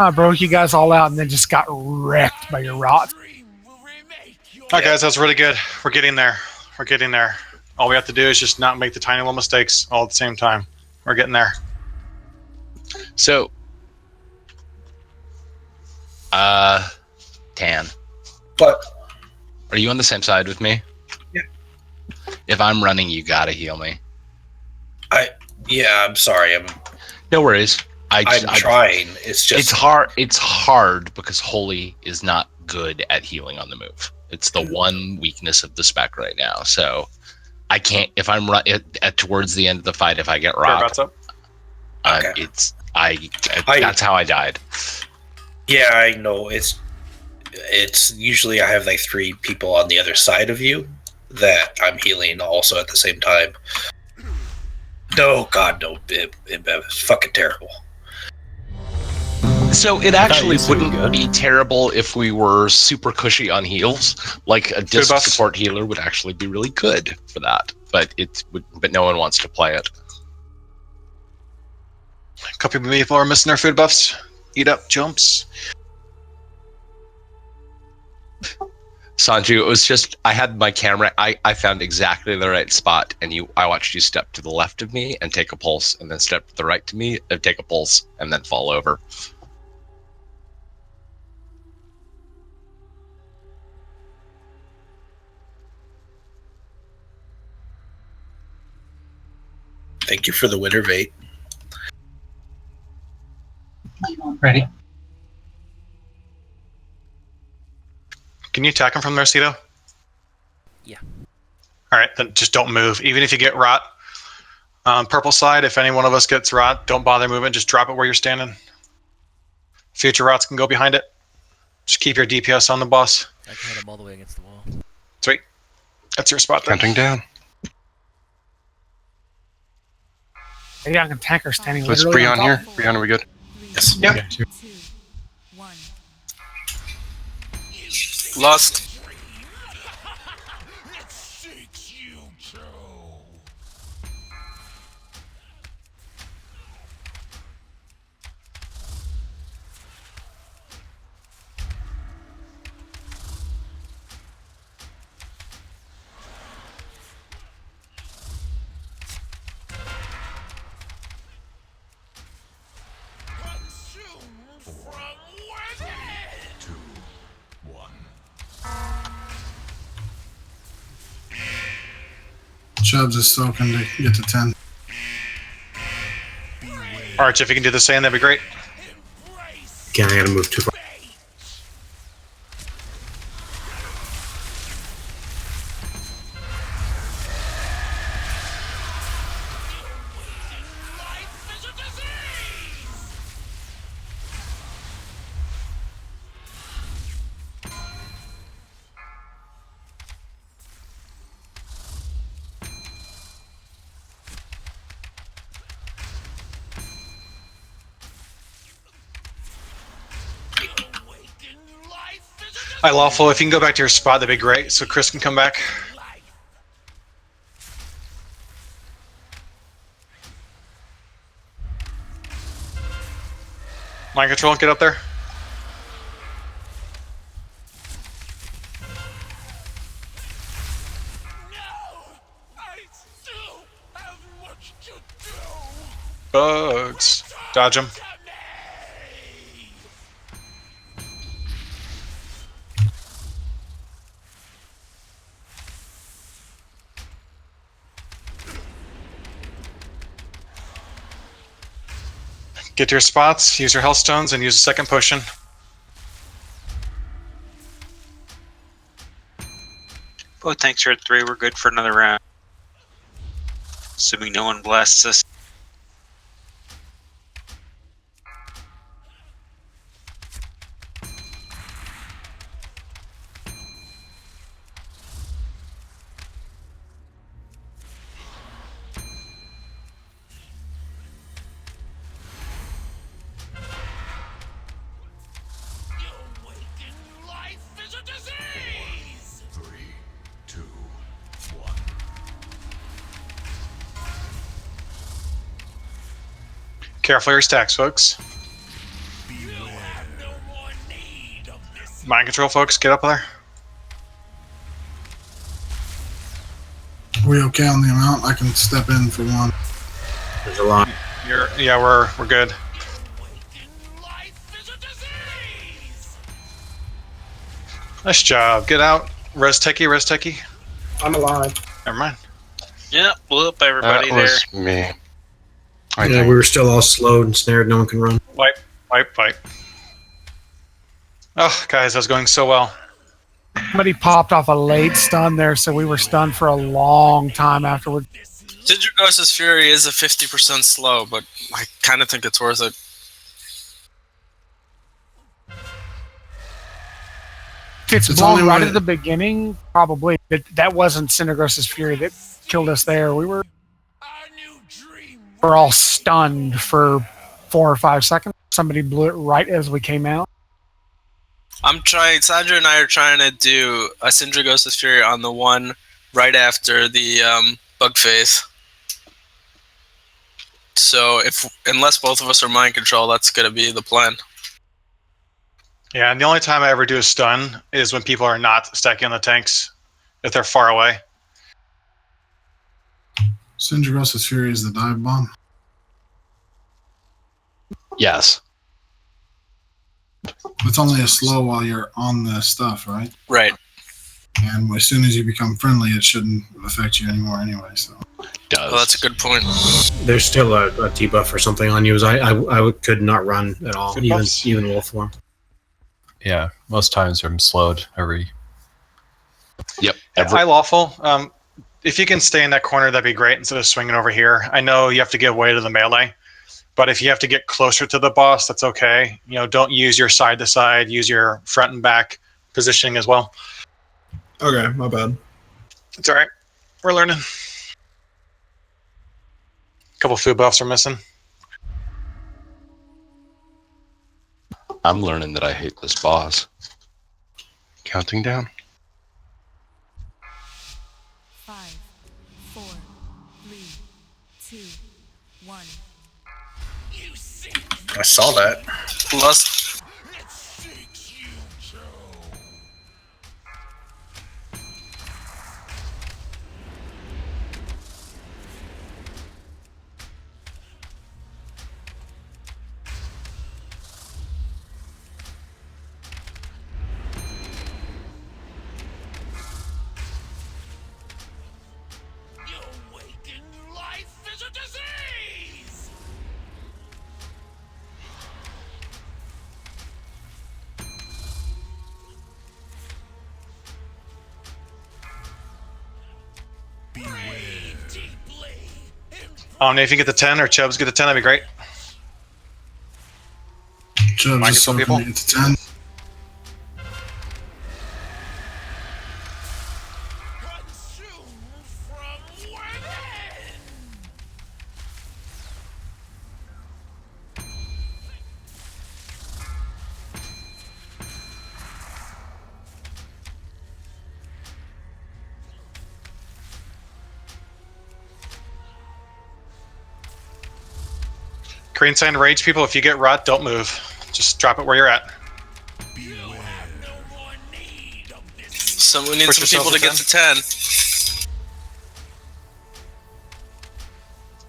I broke you guys all out and then just got wrecked by your rot. Alright guys, that's really good. We're getting there. We're getting there. All we have to do is just not make the tiny little mistakes all at the same time. We're getting there. So, Tan. What? Are you on the same side with me? Yeah. If I'm running, you gotta heal me. I'm sorry. No worries. I'm trying. It's just... It's hard. It's hard because Holy is not good at healing on the move. It's the one weakness of the spec right now. So I can't, if I'm towards the end of the fight, if I get robbed, Okay. That's how I died. Yeah, I know. It's usually I have like 3 people on the other side of you that I'm healing also at the same time. No, God, no. It's fucking terrible. So it actually wouldn't be terrible if we were super cushy on heals. Like a disc support healer would actually be really good for that. But no one wants to play it. A couple people are missing their food buffs. Eat up jumps. Sanju, it was just, I had my camera, I found exactly the right spot, and I watched you step to the left of me and take a pulse, and then step to the right to me and take a pulse, and then fall over. Thank you for the winter bait. Ready? Can you attack him from there, Cito? Yeah. Alright, then just don't move. Even if you get rot. Purple side, if any one of us gets rot, don't bother moving. Just drop it where you're standing. Future rots can go behind it. Just keep your DPS on the boss. I can hit him all the way against the wall. Sweet. That's your spot there. Counting down. Maybe I can tank her standing Let's literally Brion on here. top. Brion, are we good? Yes. Yep. Lost. Chubbs is soaking to get to 10. Arch, if you can do the same, that'd be great. Okay, I gotta move too far. Hi, Lawful, if you can go back to your spot, that'd be great, so Chris can come back. Mind control, get up there. Bugs. Dodge him. Get to your spots, use your health stones, and use a second potion. Both tanks are at 3. We're good for another round. Assuming no one blasts us. Careful your stacks, folks. Mind control, folks. Get up there. Are we okay on the amount? I can step in for one. There's a lot. We're good. Nice job. Get out. Res techie. I'm alive. Never mind. Yep, whoop everybody That was me. I Yeah, think. we were still all slowed and snared. No one can run. Wipe. Oh, guys, that was going so well. Somebody popped off a late stun there, so we were stunned for a long time afterward. Sidgergos's Fury is a 50% slow, but I kind of think it's worth it. If it's It's blown only right when at the beginning, probably. That wasn't Syndergross's Fury that killed us there. We're all stunned for 4 or 5 seconds. Somebody blew it right as we came out. Sandra and I are trying to do a Syndergos's Fury on the one right after the bug phase. So unless both of us are mind control, that's going to be the plan. Yeah, and the only time I ever do a stun is when people are not stacking on the tanks, if they're far away. Syndergross's Fury is the dive bomb. Yes. It's only a slow while you're on the stuff, right? Right. And as soon as you become friendly, it shouldn't affect you anymore anyway. So Does. Well, that's a good point. There's still a debuff or something on you. As I could not run at all, Good even buffs. wolf form. Yeah, most times I'm slowed every. Yep. High lawful. If you can stay in that corner, that'd be great instead of swinging over here. I know you have to give way to the melee, but if you have to get closer to the boss, that's okay. Don't use your side to side. Use your front and back positioning as well. okay, my bad. It's all right. We're learning. A couple food buffs are missing. I'm learning that I hate this boss. Counting down. 5, 4, 3, 2, 1. I saw that. Lust. If you get the 10 or Chubbs get the 10, that'd be great. Chubbs Mind is so control can get to 10. Green sign rage people, if you get rot, don't move. Just drop it where you're at. So we need Push some people to get to 10.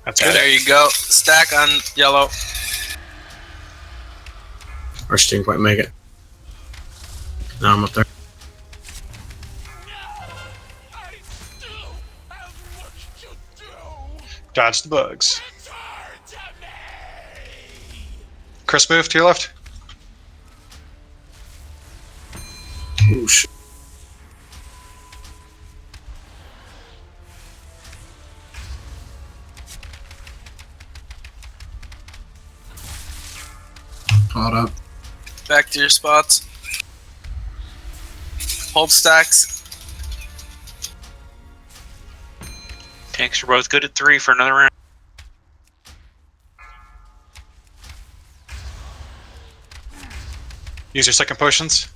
That's good. There you go. Stack on yellow. Arch didn't quite make it. Now I'm up there. Dodge the bugs. Chris, move to your left. Oh shit. Caught up. Back to your spots. Hold stacks. Tanks are both good at 3 for another round. Use your second potions.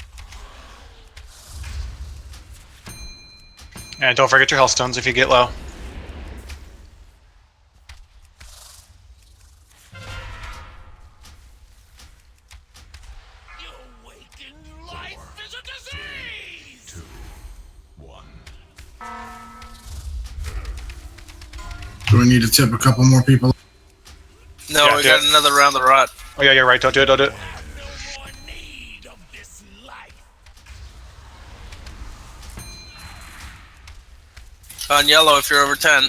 And don't forget your health stones if you get low. Do we need to tip a couple more people? No, Yeah, we do got it. another round of rot. Oh yeah, you're right. Don't do it. Don't do it. On yellow if you're over 10.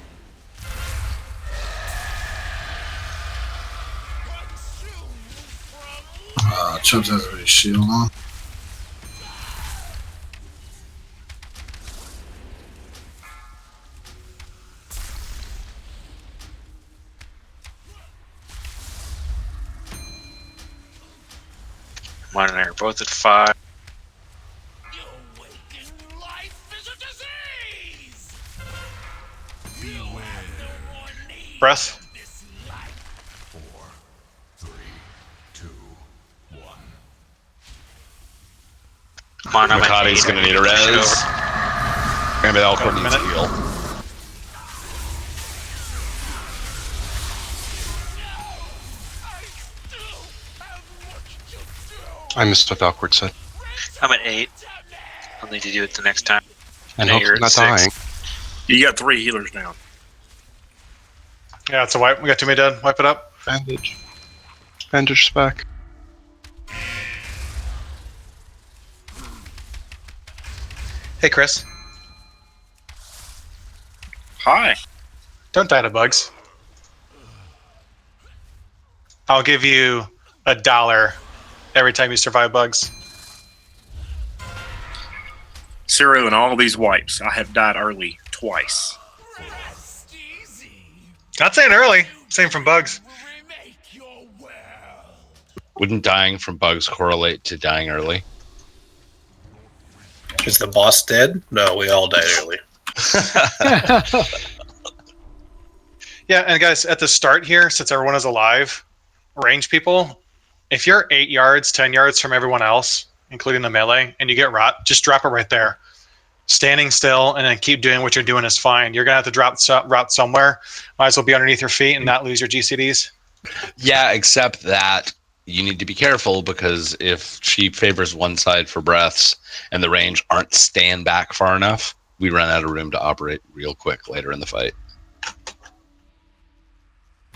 Chubbs has a shield on. Come on in there, both at 5. Breath. Come on, I'm at Makati's 8. gonna need a res. Maybe Alcor needs a heal. I missed what the awkward said. I'm at 8. I'll need to do it the next time. And Now hope you're I'm not at 6. dying. You got 3 healers down. Yeah, it's a wipe. We got too many dead. Wipe it up. Bandage. Bandage is back. Hey, Chris. Hi. Don't die to bugs. I'll give you $1 every time you survive bugs. Ciro, in all of these wipes, I have died early twice. Not saying early. Saying from bugs. Wouldn't dying from bugs correlate to dying early? Is the boss dead? No, we all died early. Yeah, and guys, at the start here, since everyone is alive, range people, if you're 8 yards, 10 yards from everyone else, including the melee, and you get rot, just drop it right there. Standing still and then keep doing what you're doing is fine. You're going to have to drop rot somewhere. Might as well be underneath your feet and not lose your GCDs. Yeah, except that you need to be careful because if she favors one side for breaths and the range aren't stand back far enough, we run out of room to operate real quick later in the fight.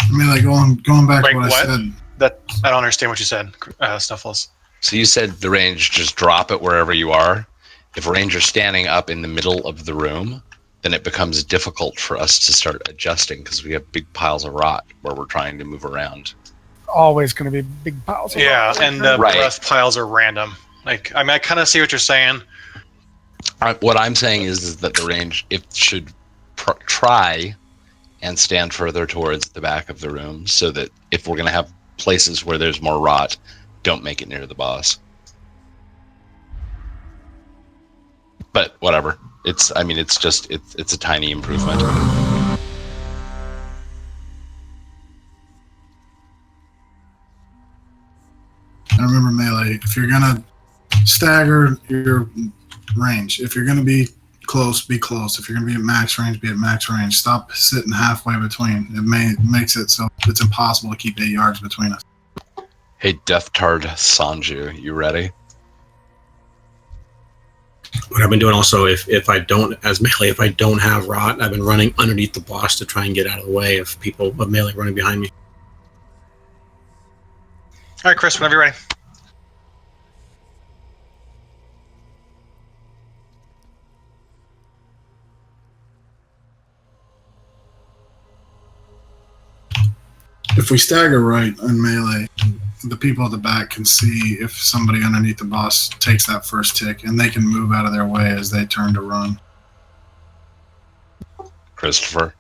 I mean, like going back Wait, to what I what? said. That I don't understand what you said, Snuffles. So you said the range, just drop it wherever you are. If range are standing up in the middle of the room, then it becomes difficult for us to start adjusting because we have big piles of rot where we're trying to move around. Always going to be big piles of rot. And the breath piles are random. Like, I mean, I kind of see what you're saying. What I'm saying is that the range, it should try and stand further towards the back of the room so that if we're going to have places where there's more rot, don't make it near the boss. But whatever. It's a tiny improvement. And remember, melee, if you're going to stagger your range, if you're going to be close, be close. If you're going to be at max range, be at max range. Stop sitting halfway between. It makes it so it's impossible to keep 8 yards between us. Hey, Death Tard Sanju, you ready? What I've been doing also, if I don't, as melee, if I don't have rot, I've been running underneath the boss to try and get out of the way of melee running behind me. All right, Chris, whenever you're ready. If we stagger right in melee, the people at the back can see if somebody underneath the boss takes that first tick, and they can move out of their way as they turn to run. Christopher.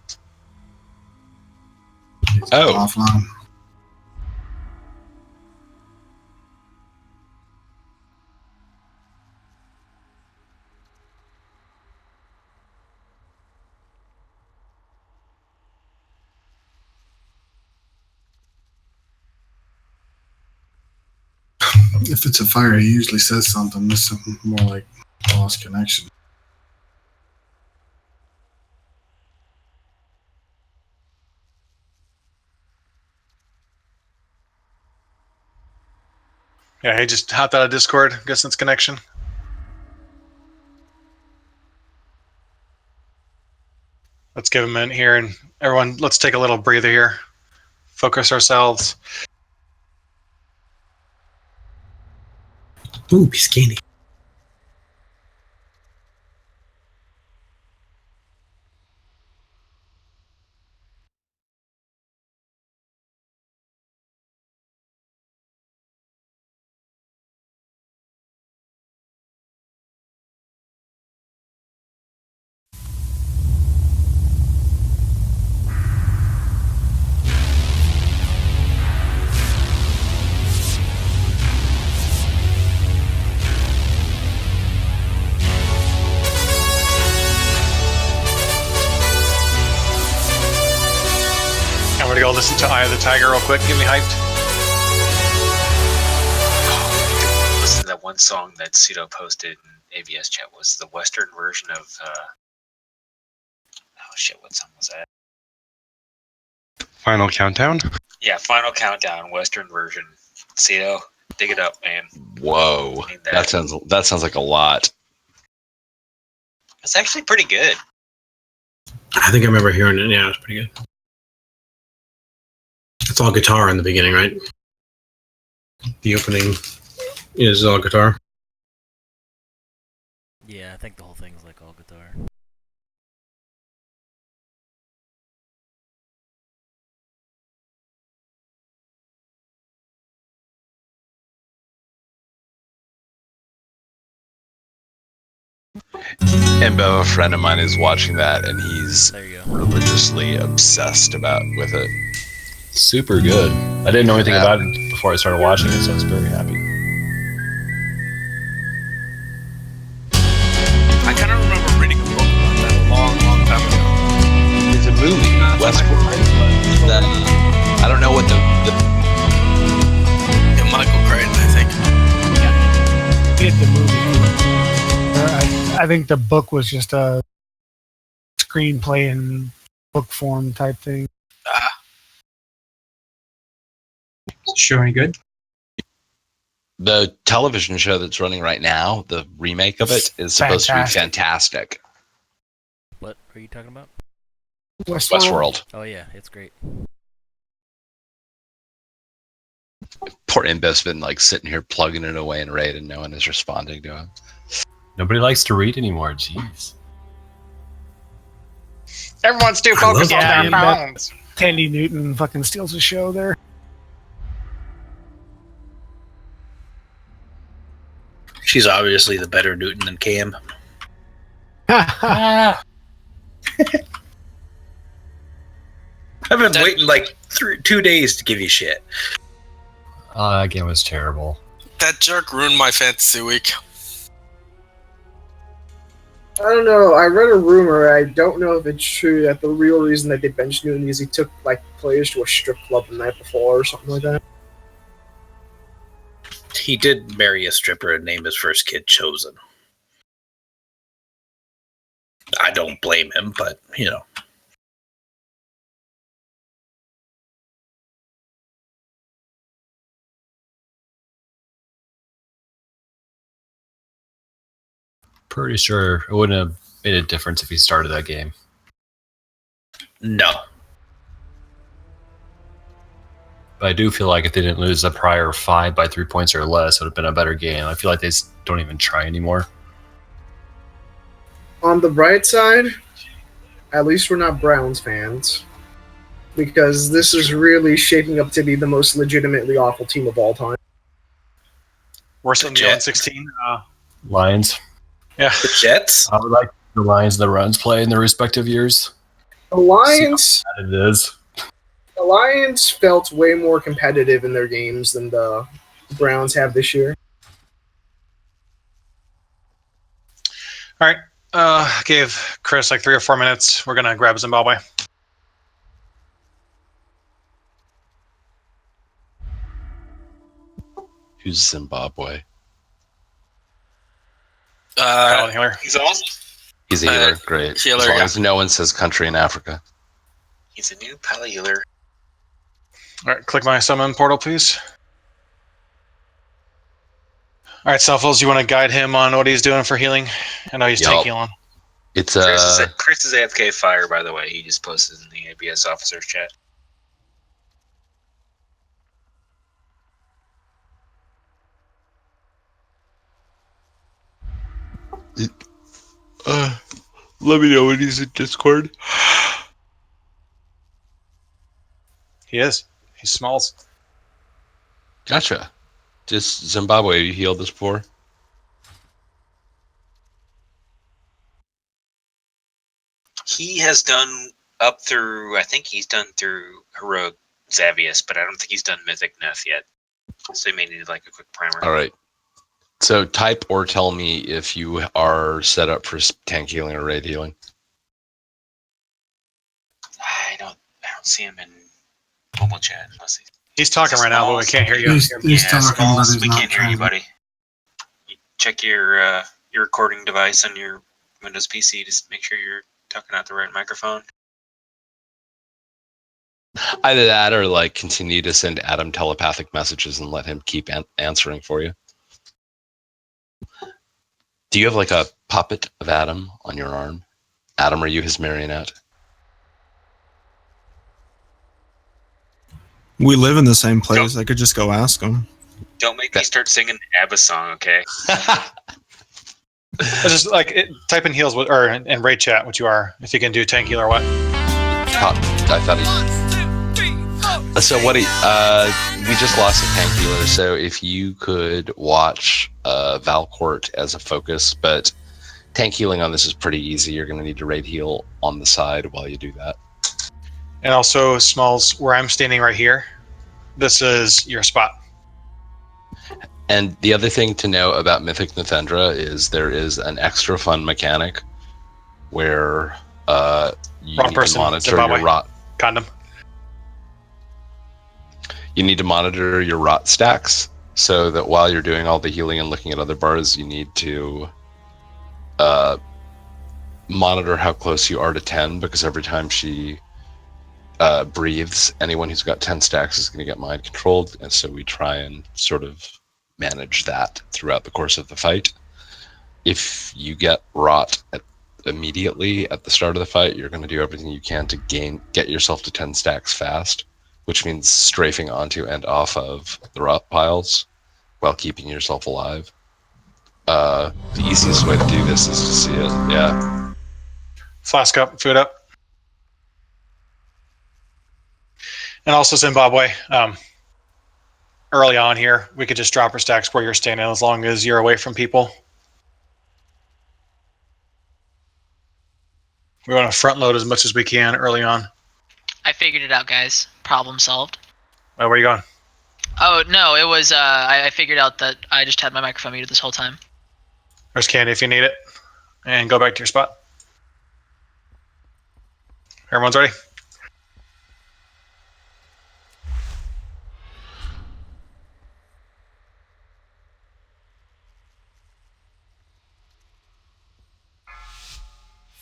Offline. If it's a fire, he usually says something. This is more like boss connection. Yeah, he just hopped out of Discord. Guess it's connection. let's give a minute here, and everyone, let's take a little breather here. Focus ourselves. Ooh, Biscini. I'm gonna go listen to Eye of the Tiger real quick. Get me hyped. Listen to that one song that Cito posted in ABS chat. Was the Western version of oh shit, what song was that? Final countdown. Yeah, Final Countdown, Western version. Cito, dig it up, man. Whoa, that sounds like a lot. It's actually pretty good. I think I remember hearing it. Yeah, it's pretty good. It's all guitar in the beginning, right? The opening is all guitar. Yeah, I think the whole thing's like all guitar. And a friend of mine is watching that, and he's religiously obsessed with it. Super good. I didn't know anything about it before I started watching it, so I was very happy. I kind of remember reading a book about that a long, long time ago. It's a movie, Westworld. I don't know what the Yeah, Michael Crichton, I think. Did the movie. I think the book was just a screenplay in book form type thing. Is the show any good? The television show that's running right now, the remake of it, is supposed to be fantastic. What are you talking about? Westworld. Oh yeah, it's great. Poor Imbe's been like sitting here plugging it away in Raid, and no one is responding to him. Nobody likes to read anymore. Jeez. Everyone's too focused on their phones. Tandy Newton fucking steals the show there. She's obviously the better Newton than Cam. I've been waiting like 2 days to give you shit. That game was terrible. That jerk ruined my fantasy week. I don't know. I read a rumor. I don't know if it's true that the real reason that they benched Newton is he took like players to a strip club the night before or something like that. He did marry a stripper and name his first kid Chosen. I don't blame him, but you know. Pretty sure it wouldn't have made a difference if he started that game. No. But I do feel like if they didn't lose the prior 5 by 3 points or less, it would have been a better game. I feel like they just don't even try anymore. On the bright side, at least we're not Browns fans. Because this is really shaping up to be the most legitimately awful team of all time. Worse than the 0-16. Lions. Yeah. The Jets? I would like the Lions and the Runs play in their respective years. The Lions... It is. The Lions felt way more competitive in their games than the Browns have this year. All right. Gave Chris like 3 or 4 minutes. We're going to grab Zimbabwe. Who's Zimbabwe? Healer. He's awesome. He's a healer. Great. Healer, as long yeah. as no one says country in Africa. He's a new pal healer. All right. Click my summon portal, please. All right, Selfos, you want to guide him on what he's doing for healing? I know he's tank healing. It's Chris is AFK fire, by the way. He just posted in the ABS officers chat. let me know when he's in Discord. He is. He smalls. Gotcha. Just Zimbabwe, you healed this before? He has done up through, I think he's done through Heroic Xavius, but I don't think he's done Mythic Neth yet. So he may need like a quick primer. All right. So type or tell me if you are set up for tank healing or raid healing. I don't see him in mobile chat unless he's talking right now, but we can't hear you. He's talking, but he's we not can't hear you, translating. buddy. Check your recording device on your Windows PC to make sure you're talking out the right microphone. Either that or like continue to send Adam telepathic messages and let him keep answering for you. Do you have like a puppet of Adam on your arm? Adam, are you his marionette? We live in the same place. I could just go ask him. Don't make me start singing the ABBA song, okay? It's just like type in heals or in raid chat what you are. If you can do tank heal or what. I thought he. So what? We just lost a tank healer. So if you could watch Valcourt as a focus, but tank healing on this is pretty easy. You're going to need to raid heal on the side while you do that. And also, Smalls, where I'm standing right here, this is your spot. And the other thing to know about Mythic Nethendra is there is an extra fun mechanic where you need to monitor your rot. Condom. You need to monitor your rot stacks so that while you're doing all the healing and looking at other bars, you need to monitor how close you are to 10, because every time she breathes, anyone who's got 10 stacks is going to get mind controlled. And so we try and sort of manage that throughout the course of the fight. If you get rot immediately at the start of the fight, you're going to do everything you can to get yourself to 10 stacks fast, which means strafing onto and off of the rot piles while keeping yourself alive. The easiest way to do this is to see it. Yeah. Flask up, food up. And also Zimbabwe. Early on here, we could just drop our stacks where you're standing as long as you're away from people. We want to front load as much as we can early on. I figured it out, guys. Problem solved. Oh, where are you going? Oh, no, it was, I figured out that I just had my microphone muted this whole time. There's candy if you need it. And go back to your spot. Everyone's ready?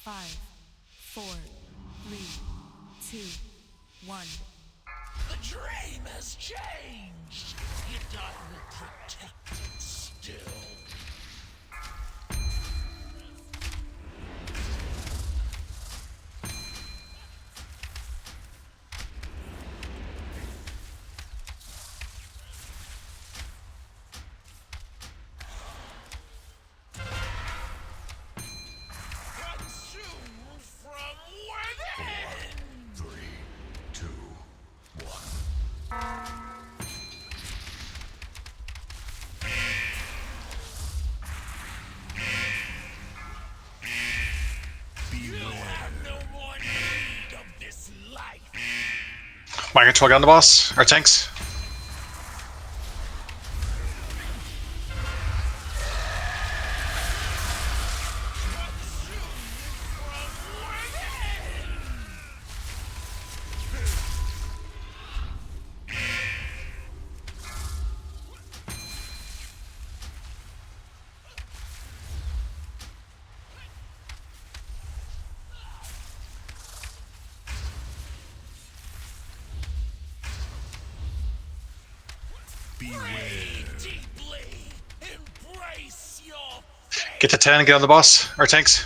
Five, 4, 3, 2, 1. The dream has changed. You thought we'd protect it still. Mind control gun the boss? Or tanks? Get to 10, get on the boss. Or tanks.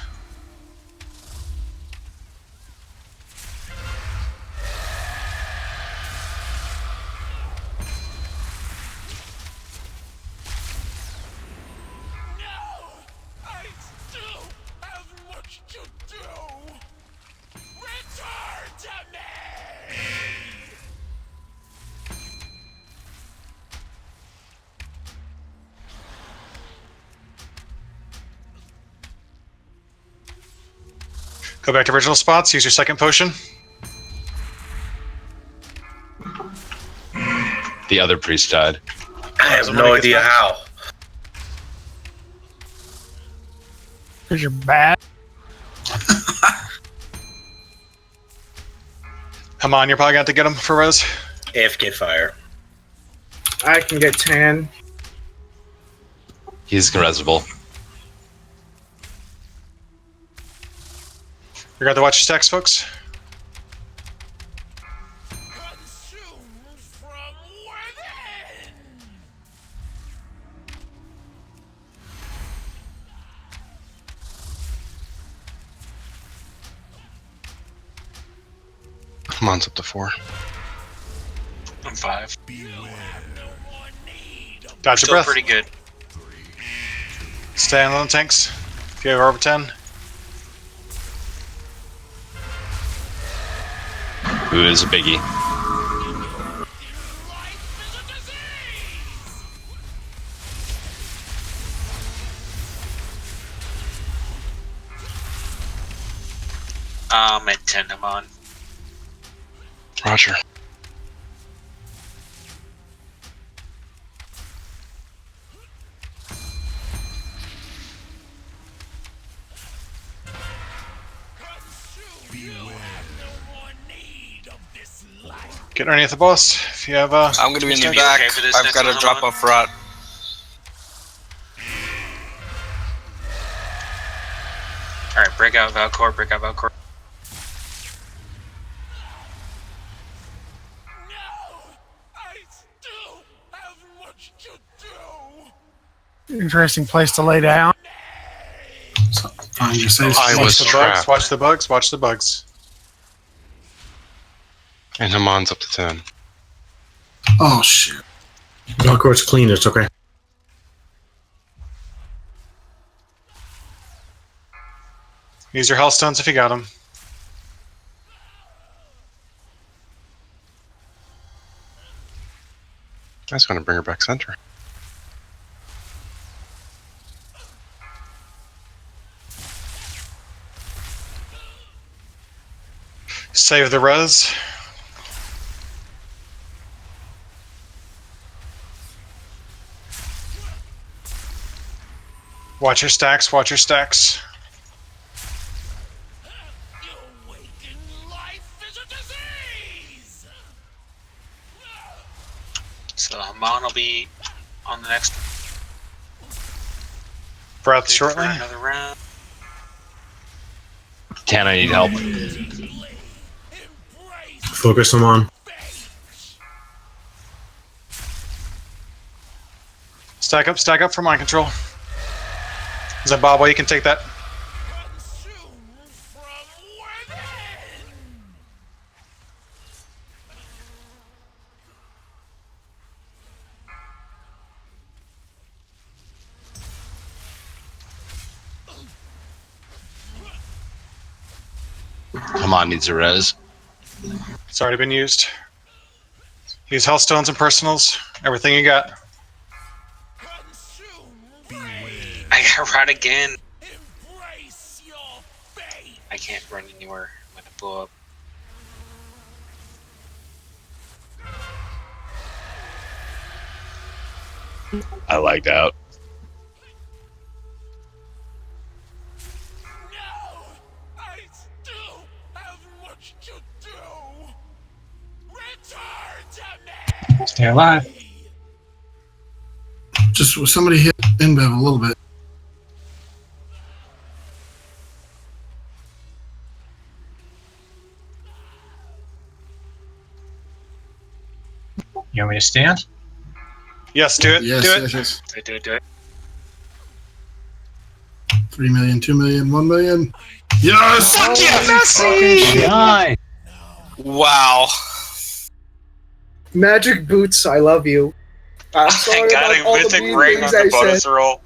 Go back to original spots. Use your second potion. The other priest died. I have no idea how. Because you're bad. Come on, you're probably going to have to get him for res. AFK fire. I can get 10. He's reservable. You're going to have to watch your stacks, folks. Mine's up to 4. I'm 5. Dodge your Still breath. pretty good. Stay on the tanks. If you have over 10. Who is a biggie? I'm at 10. I'm on. Roger. Get underneath the boss. If you have I'm gonna be in the back. I've got to drop off rot. Alright, break out Valcor, break out Valcor. Interesting place to lay down. Find your safe I spot. was trapped. Watch the bugs. Watch the bugs. And Hamon's up to 10. Oh, shit. Valcourt's clean. It's okay. Use your health stones if you got them. I was going to bring her back center. Save the res. Watch your stacks. Watch your stacks. So Hamon will be on the next Breath shortly. for another round. Tan, I need help. Focus them on. Stack up for mind control. Zimbabwe, you can take that. Hamon needs a res. It's already been used. Use health stones and personals. Everything you got. I got rot again. I can't run anywhere. I'm gonna blow up. I lagged out. Stay alive. Just somebody hit InBev a little bit. You want me to stand? Yes, do it. Yes, do it. yes, yes. Do it. 3 million, 2 million, 1 million. Yes! Fuck yeah, Messi! Nice. Wow. Magic Boots, I love you. I'm sorry I got about all a the mythic mean ring things on the I bonus said. roll.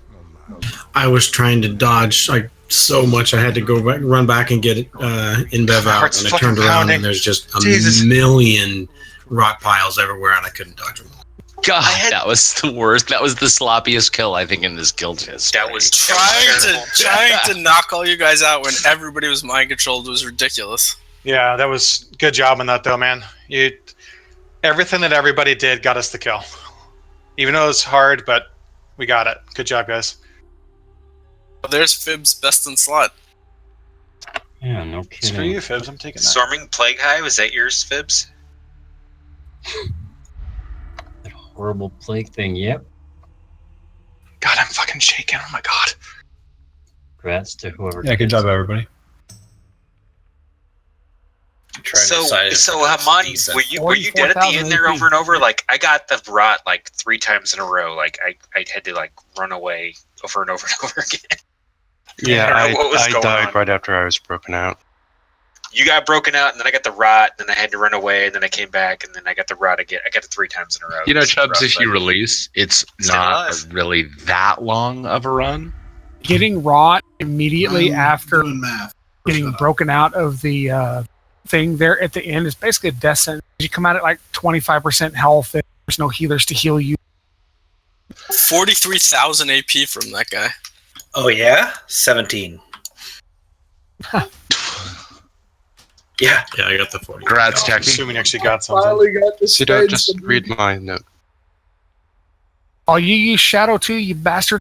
I was trying to dodge like so much. I had to go back, run back and get it InBev out, Heart's and I fucking turned around pounding. and there's just a Jesus. million rock piles everywhere, and I couldn't dodge them all. God, that was the worst. That was the sloppiest kill I think in this guild history. That was Trying to knock all you guys out when everybody was mind controlled was ridiculous. Yeah, that was good job on that though, man. Everything that everybody did got us the kill. Even though it was hard, but we got it. Good job, guys. There's Fib's best in slot. Yeah, no kidding. Screw you, Fibs. I'm taking that. Storming Plague Hive, is that yours, Fibs? That horrible plague thing. Yep. God, I'm fucking shaking. Oh my god. Congrats to whoever. Yeah, good job, everybody. So Haman, were you dead at the end there over and over? Like I got the rot like 3 times in a row. Like I had to like run away over and over and over again. Yeah, I going died on. right after I was broken out. You got broken out, and then I got the rot, and then I had to run away, and then I came back, and then I got the rot again. I got it 3 times in a row. You know, It's Chubbs, rough, if you but- release, it's Stay not alive. really that long of a run. Getting rot immediately after doing math. getting broken out of the thing there at the end is basically a death sentence. You come out at like 25% health, and there's no healers to heal you. 43,000 AP from that guy. Oh yeah, 17. Yeah. Yeah, I got the 40. Congrats, Jackie. Assuming you actually got something. Finally got the Sido, spades just to- read my note. Oh, you use Shadow too, you bastard.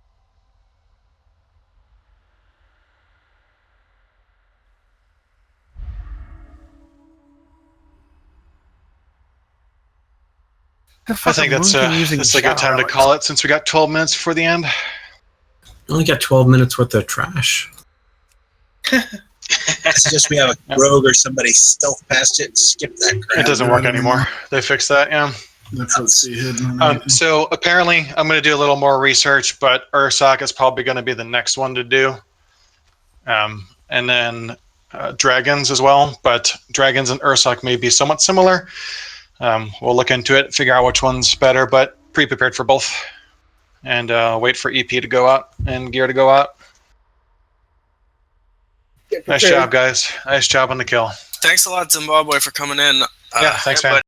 I think that's a good time to call it since we got 12 minutes before the end. You only got 12 minutes worth of trash. It's just we have a rogue or somebody stealth past it and skip that crap. It doesn't work anymore. They fixed that, yeah. That's what's hidden. So apparently, I'm going to do a little more research, but Ursoc is probably going to be the next one to do. And then dragons as well, but dragons and Ursoc may be somewhat similar. We'll look into it, figure out which one's better, but pre-prepared for both. And wait for EP to go out and gear to go out. Nice job, guys. Nice job on the kill. Thanks a lot, Zimbabwe, for coming in. Yeah, thanks, man.